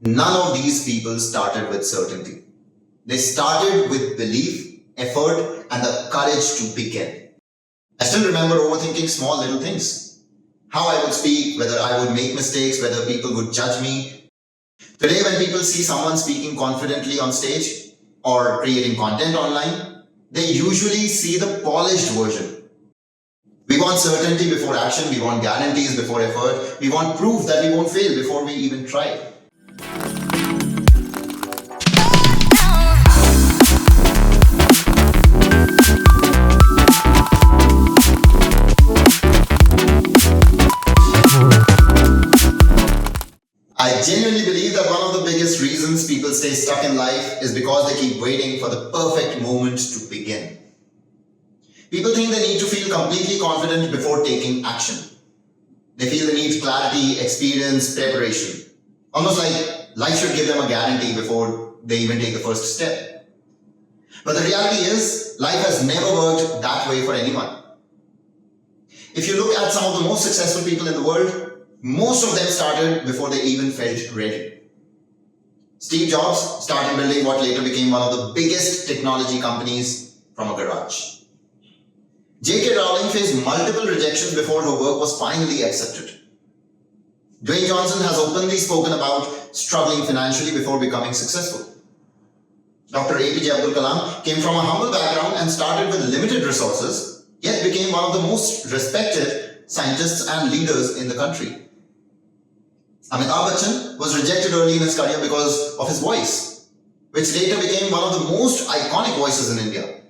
None of these people started with certainty. They started with belief, effort, and the courage to begin. I still remember overthinking small little things. How I would speak, whether I would make mistakes, whether people would judge me. Today, when people see someone speaking confidently on stage or creating content online, they usually see the polished version. We want certainty before action, we want guarantees before effort, we want proof that we won't fail before we even try. I genuinely believe that one of the biggest reasons people stay stuck in life is because they keep waiting for the perfect moment to begin. People think they need to feel completely confident before taking action. They feel they need clarity, experience, preparation. Almost like life should give them a guarantee before they even take the first step. But the reality is, life has never worked that way for anyone. If you look at some of the most successful people in the world, most of them started before they even felt ready. Steve Jobs started building what later became one of the biggest technology companies from a garage. J.K. Rowling faced multiple rejections before her work was finally accepted. Dwayne Johnson has openly spoken about struggling financially before becoming successful. Dr. APJ Abdul Kalam came from a humble background and started with limited resources, yet became one of the most respected scientists and leaders in the country. Amitabh Bachchan was rejected early in his career because of his voice, which later became one of the most iconic voices in India.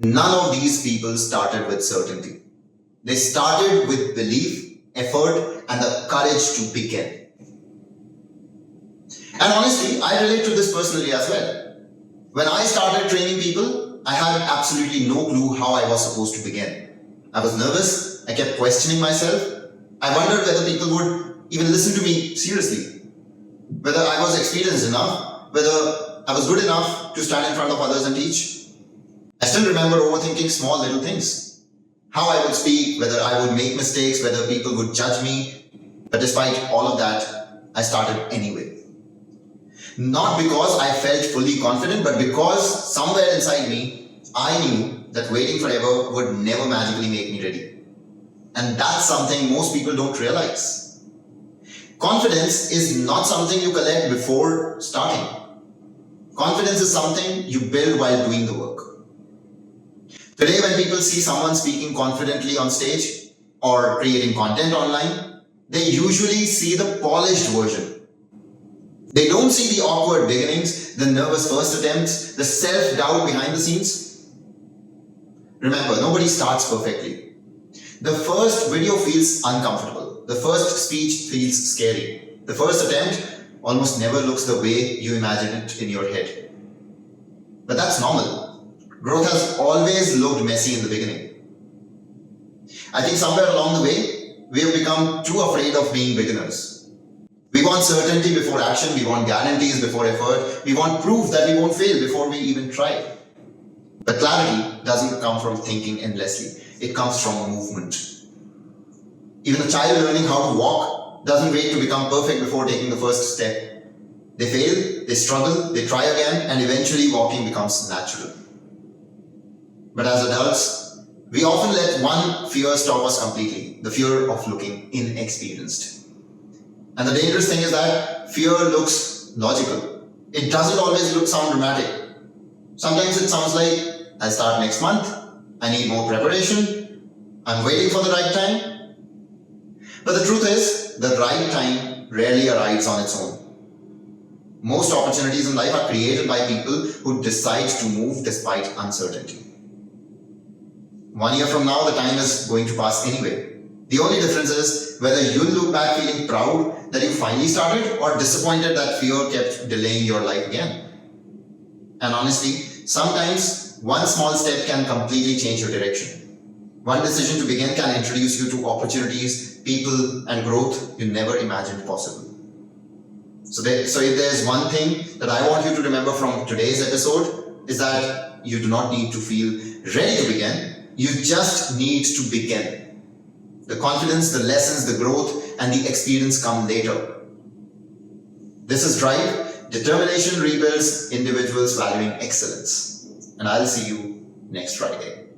None of these people started with certainty. They started with belief, effort, and the courage to begin. And honestly, I relate to this personally as well. When I started training people, I had absolutely no clue how I was supposed to begin. I was nervous, I kept questioning myself. I wondered whether people would even listen to me seriously, whether I was experienced enough, whether I was good enough to stand in front of others and teach. I still remember overthinking small little things. How I would speak, whether I would make mistakes, whether people would judge me. But despite all of that, I started anyway. Not because I felt fully confident, but because somewhere inside me, I knew that waiting forever would never magically make me ready. And that's something most people don't realize. Confidence is not something you collect before starting. Confidence is something you build while doing the work. Today, when people see someone speaking confidently on stage or creating content online, they usually see the polished version. They don't see the awkward beginnings, the nervous first attempts, the self-doubt behind the scenes. Remember, nobody starts perfectly. The first video feels uncomfortable. The first speech feels scary. The first attempt almost never looks the way you imagine it in your head. But that's normal. Growth has always looked messy in the beginning. I think somewhere along the way, we have become too afraid of being beginners. We want certainty before action, we want guarantees before effort, we want proof that we won't fail before we even try. But clarity doesn't come from thinking endlessly, it comes from movement. Even a child learning how to walk doesn't wait to become perfect before taking the first step. They fail, they struggle, they try again, and eventually walking becomes natural. But as adults, we often let one fear stop us completely, the fear of looking inexperienced. And the dangerous thing is that fear looks logical. It doesn't always sound dramatic. Sometimes it sounds like, I'll start next month, I need more preparation, I'm waiting for the right time. But the truth is, the right time rarely arrives on its own. Most opportunities in life are created by people who decide to move despite uncertainty. 1 year from now, the time is going to pass anyway. The only difference is whether you'll look back feeling proud that you finally started or disappointed that fear kept delaying your life again. And honestly, sometimes one small step can completely change your direction. One decision to begin can introduce you to opportunities, people, and growth you never imagined possible. So if there's one thing that I want you to remember from today's episode, is that you do not need to feel ready to begin. You just need to begin. The confidence, the lessons, the growth, and the experience come later. This is Drive. Determination rebuilds individuals valuing excellence. And I'll see you next Friday.